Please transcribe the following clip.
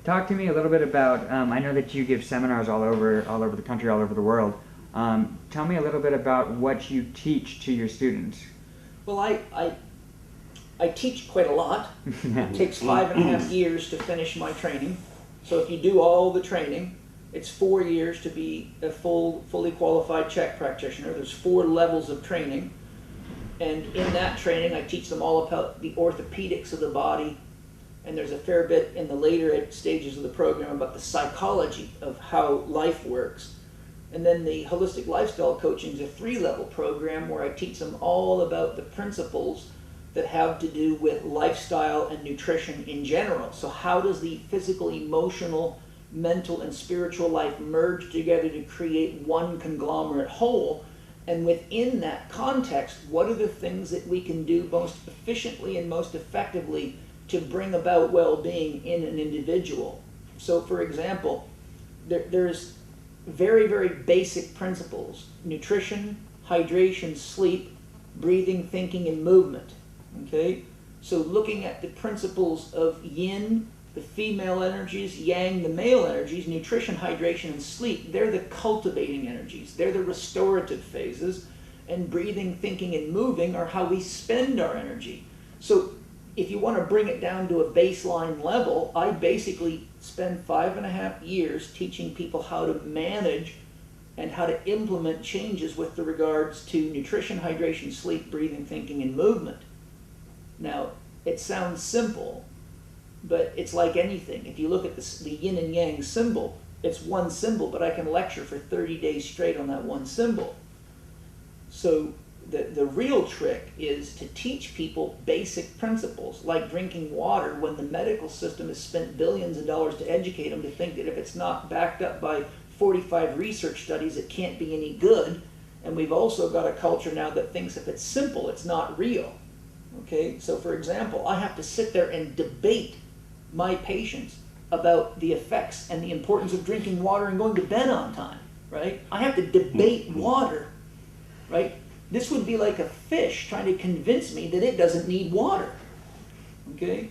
talk to me a little bit about, I know that you give seminars all over the country, all over the world. Tell me a little bit about what you teach to your students. Well, I teach quite a lot. It takes 5.5 years to finish my training. So if you do all the training, it's 4 years to be a fully qualified Chek practitioner. There's 4 levels of training. And in that training, I teach them all about the orthopedics of the body. And there's a fair bit in the later stages of the program about the psychology of how life works. And then the Holistic Lifestyle Coaching is a 3-level program where I teach them all about the principles that have to do with lifestyle and nutrition in general. So how does the physical, emotional, mental, and spiritual life merge together to create one conglomerate whole? And within that context, what are the things that we can do most efficiently and most effectively to bring about well-being in an individual? So for example, there's very, very basic principles: nutrition, hydration, sleep, breathing, thinking, and movement. Okay? So looking at the principles of yin, the female energies, yang, the male energies, nutrition, hydration, and sleep, they're the cultivating energies. They're the restorative phases. And breathing, thinking, and moving are how we spend our energy. So if you want to bring it down to a baseline level, I basically spend 5.5 years teaching people how to manage and how to implement changes with regards to nutrition, hydration, sleep, breathing, thinking, and movement. Now, it sounds simple, but it's like anything. If you look at the yin and yang symbol, it's one symbol, but I can lecture for 30 days straight on that one symbol. So the real trick is to teach people basic principles, like drinking water, when the medical system has spent billions of dollars to educate them to think that if it's not backed up by 45 research studies, it can't be any good. And we've also got a culture now that thinks if it's simple, it's not real. Okay, so for example, I have to sit there and debate my patients about the effects and the importance of drinking water and going to bed on time, right? I have to debate water, right? This would be like a fish trying to convince me that it doesn't need water, okay?